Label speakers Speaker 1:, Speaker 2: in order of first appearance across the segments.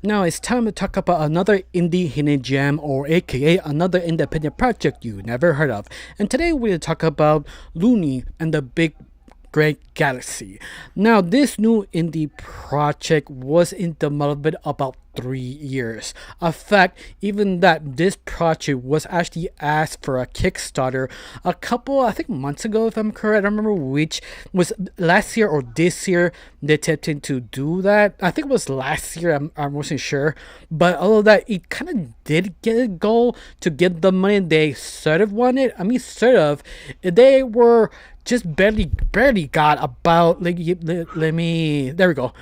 Speaker 1: Now it's time to talk about another indie hidden gem, or aka another independent project you never heard of. And today we're going to talk about Lumi and the Big Great Galaxy. Now, this new indie project was in development about 3 years. In fact, even that this project was actually asked for a Kickstarter a couple, I think, months ago, if I'm correct. I don't remember which was last year or this year they attempted to do that. I think it was last year. I wasn't sure, but although that it kind of did get a goal to get the money they sort of wanted. I mean, sort of. They were just barely got about let me there we go.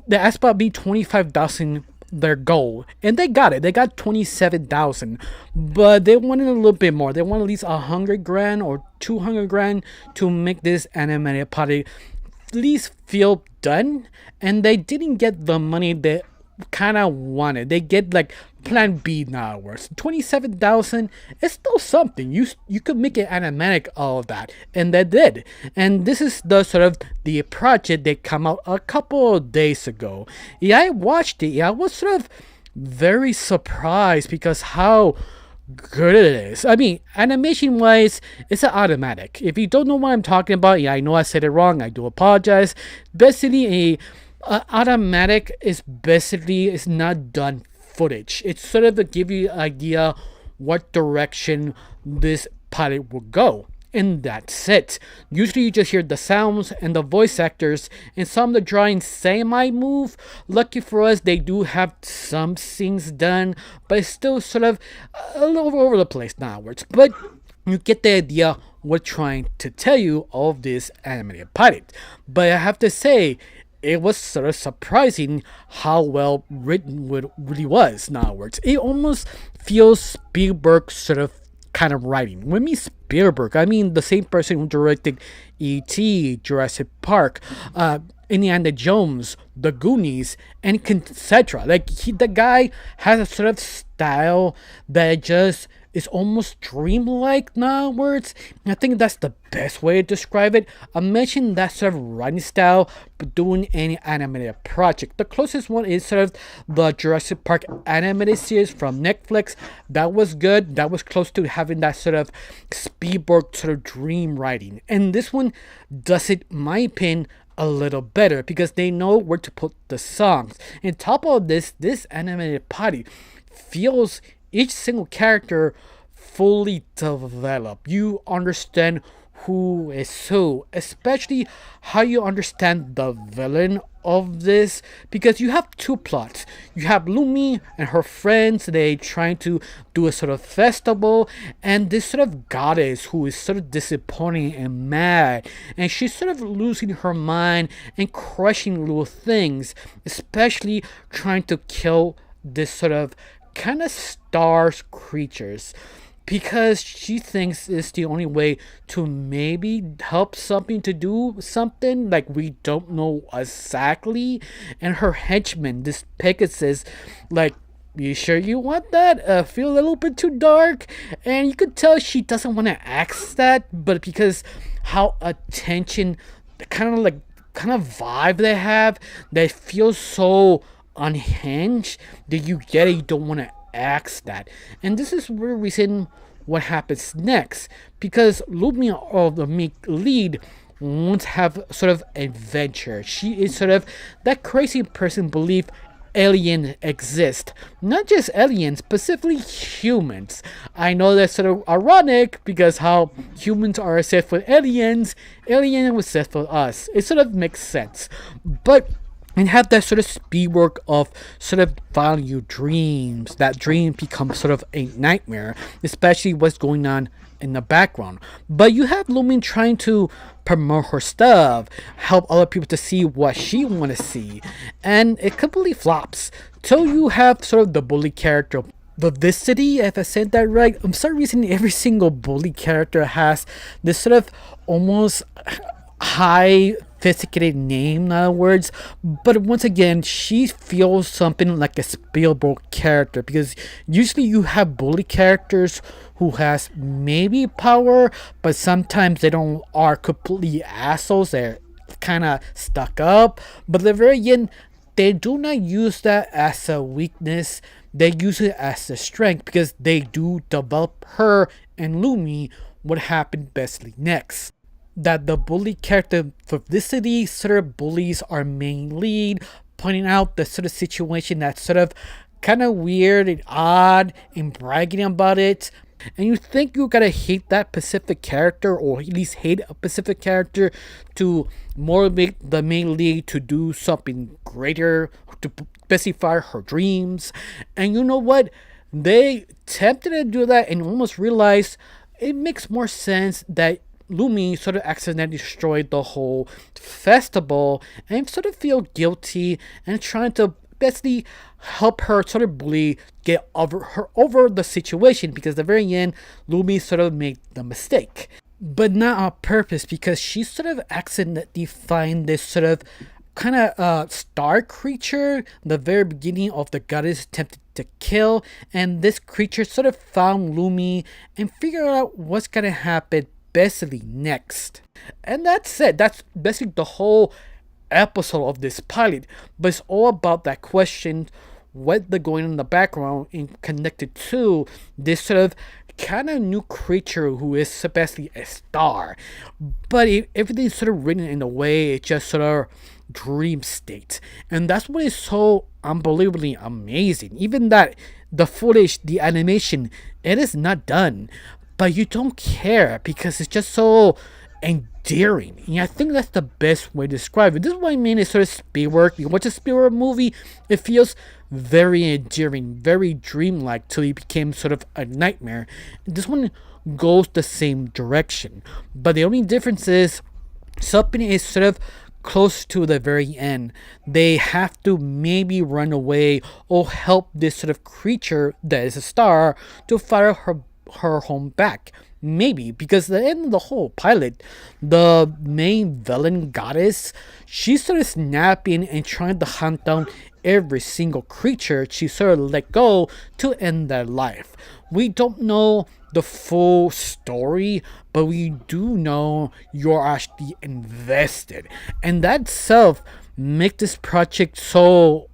Speaker 1: They asked about be 25,000 their goal, and they got it. They got 27,000, but they wanted a little bit more. They wanted at least 100 grand or 200 grand to make this animated party at least feel done, and they didn't get the money they kind of wanted. They get like plan B now works. 27,000 is still something. You could make an animatic all of that, and they did. And this is the sort of the project that came out a couple of days ago. Yeah, I watched it. Yeah, I was sort of very surprised because how good it is. I mean, animation wise, it's an automatic. If you don't know what I'm talking about, yeah, I know I said it wrong. I do apologize. Basically, automatic is basically it's not done footage. It's sort of to give you an idea what direction this pilot will go. And that's it. Usually you just hear the sounds and the voice actors, and some of the drawings semi move. Lucky for us, they do have some scenes done, but it's still sort of a little over the place nowadays. But you get the idea we're trying to tell you of this animated pilot. But I have to say, it was sort of surprising how well written it really was. In other words, it almost feels Spielberg sort of kind of writing. When I mean Spielberg, I mean the same person who directed E.T., Jurassic Park, Indiana Jones, The Goonies, and etc. Like the guy has a sort of style that just is almost dreamlike now words. I think that's the best way to describe it. I mentioned that sort of writing style, but doing any animated project. The closest one is sort of the Jurassic Park animated series from Netflix. That was good. That was close to having that sort of Spielberg sort of dream writing. And this one does it, in my opinion, a little better because they know where to put the songs. And top of this animated party feels each single character fully developed. You understand who is who, especially how you understand the villain of this, because you have two plots. You have Lumi and her friends, they trying to do a sort of festival, and this sort of goddess who is sort of disappointing and mad, and she's sort of losing her mind and crushing little things, especially trying to kill this sort of kind of stars creatures because she thinks it's the only way to maybe help something to do something like we don't know exactly. And her henchman, this Pegasus, like, you sure you want that? Feel a little bit too dark, and you could tell she doesn't want to ask that, but because how attention, kind of vibe they have, they feel so unhinged that you get it, you don't want to ask that. And this is the reason what happens next, because Lumia, or the meek lead, wants to have sort of adventure. She is sort of that crazy person believe alien exist, not just aliens, specifically humans. I know that's sort of ironic because how humans are obsessed with aliens, aliens are obsessed with us. It sort of makes sense, but and have that sort of speed work of sort of following your dreams. That dream becomes sort of a nightmare, especially what's going on in the background. But you have Lumin trying to promote her stuff, help other people to see what she want to see, and it completely flops. So you have sort of the bully character. Vivacity, if I said that right. For some reason, every single bully character has this sort of almost high sophisticated name, in other words, but once again she feels something like a Spielberg character, because usually you have bully characters who has maybe power, but sometimes they don't are completely assholes. They're kind of stuck up, but they're very in they do not use that as a weakness. They use it as a strength because they do develop her and Lumi what happened bestly next. That the bully character Felicity sort of bullies our main lead, pointing out the sort of situation that's sort of kind of weird and odd and bragging about it. And you think you gotta hate that specific character, or at least hate a specific character, to motivate the main lead to do something greater, to specify her dreams. And you know what? They attempted to do that and almost realized it makes more sense that Lumi sort of accidentally destroyed the whole festival and sort of feel guilty and trying to basically help her sort of bully get over the situation, because at the very end Lumi sort of made the mistake, but not on purpose, because she sort of accidentally find this sort of kind of star creature the very beginning of the goddess attempted to kill, and this creature sort of found Lumi and figured out what's gonna happen basically next. And that's it. That's basically the whole episode of this pilot. But it's all about that question, what they're going in the background and connected to this sort of kind of new creature who is basically a star. But everything's sort of written in a way it's just sort of dream state. And that's what is so unbelievably amazing. Even that the footage, the animation, it is not done, but you don't care because it's just so endearing. And I think that's the best way to describe it. This is what I mean. It's sort of Spielberg. You watch a Spielberg movie, it feels very endearing, very dreamlike till it became sort of a nightmare. This one goes the same direction, but the only difference is something is sort of close to the very end. They have to maybe run away or help this sort of creature that is a star to fire her home back. Maybe because the end of the whole pilot, the main villain goddess, she's sort of snapping and trying to hunt down every single creature she sort of let go to end their life. We don't know the full story, but we do know you're actually invested, and that itself makes this project so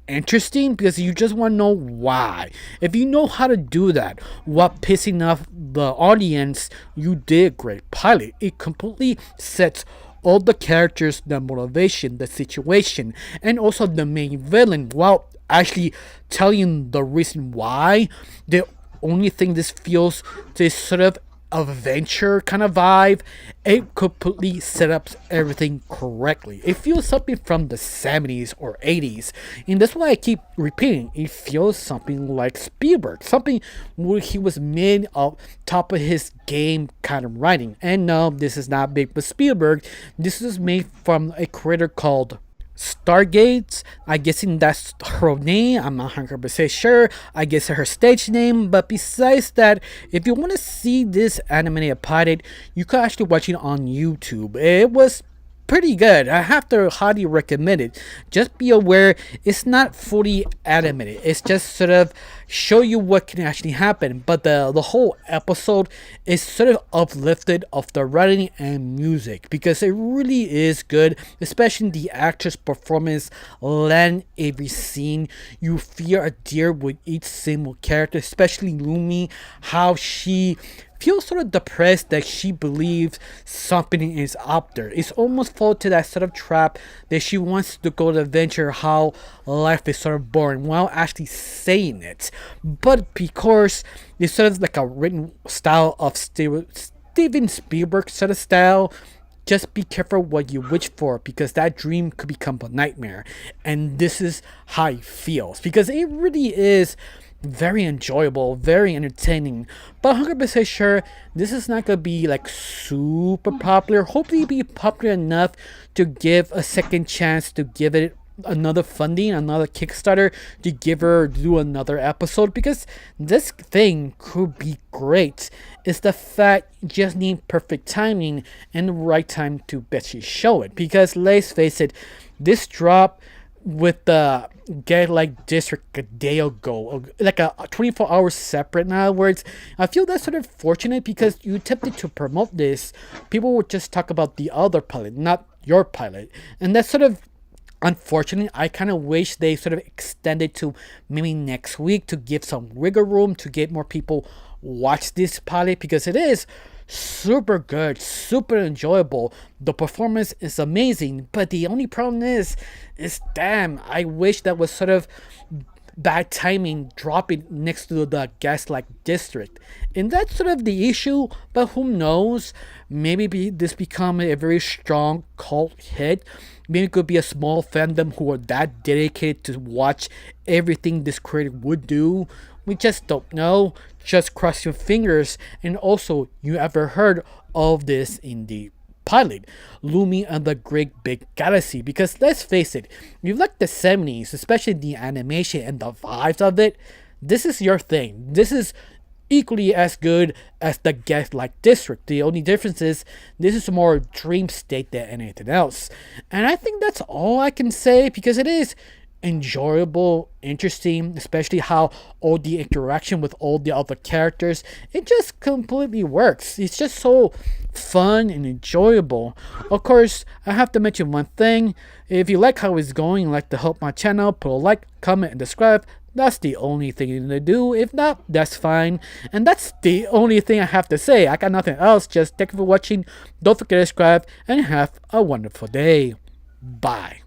Speaker 1: interesting because you just want to know why. If you know how to do that while pissing off the audience, you did a great pilot. It completely sets all the characters, the motivation, the situation, and also the main villain while actually telling the reason why. The only thing this feels this sort of adventure kind of vibe, it completely set up everything correctly. It feels something from the 70s or 80s, and that's why I keep repeating, it feels something like Spielberg, something where he was mid of top of his game kind of writing. And no, this is not big but Spielberg. This is made from a creator called Stargates. I'm guessing that's her name. I'm not 100% sure. I guess her stage name. But besides that, if you want to see this animated pilot, you can actually watch it on YouTube. It was pretty good. I have to highly recommend it. Just be aware it's not fully animated. It's just sort of show you what can actually happen. But the whole episode is sort of uplifted of the writing and music because it really is good, especially the actress' performance land every scene. You feel a dear with each single character, especially Lumi, how she feels sort of depressed that she believes something is up there. It's almost fall to that sort of trap that she wants to go to adventure how life is sort of boring while actually saying it. But because it's sort of like a written style of Steven Spielberg sort of style, just be careful what you wish for because that dream could become a nightmare. And this is how it feels because it really is very enjoyable, very entertaining, but 100% sure this is not gonna be like super popular. Hopefully be popular enough to give a second chance, to give it another funding, another Kickstarter, to give her do another episode, because this thing could be great. It's the fact you just need perfect timing and the right time to basically show it, because let's face it, this drop with the Get Like District a day ago, like a 24 hours separate. In other words, I feel that's sort of fortunate because you attempted to promote this, people would just talk about the other pilot, not your pilot, and that's sort of Unfortunately, I kind of wish they sort of extended to maybe next week to give some wiggle room to get more people watch this pilot, because it is super good, super enjoyable. The performance is amazing, but the only problem is damn, I wish that was sort of bad timing dropping next to the Gaslight District. And that's sort of the issue, but who knows? Maybe this become a very strong cult hit. Maybe it could be a small fandom who are that dedicated to watch everything this creator would do. We just don't know. Just cross your fingers. And also, you ever heard of this indie pilot, Lumi and the Great Big Galaxy? Because let's face it, you like the 70s, especially the animation and the vibes of it, this is your thing. This is equally as good as the Gaslight District. The only difference is this is more dream state than anything else. And I think that's all I can say, because it is enjoyable, interesting, especially how all the interaction with all the other characters, it just completely works. It's just so fun and enjoyable. Of course, I have to mention one thing. If you like how it's going, like to help my channel, put a like, comment, and subscribe. That's the only thing you need to do. If not, that's fine. And that's the only thing I have to say. I got nothing else. Just thank you for watching. Don't forget to subscribe and have a wonderful day. Bye.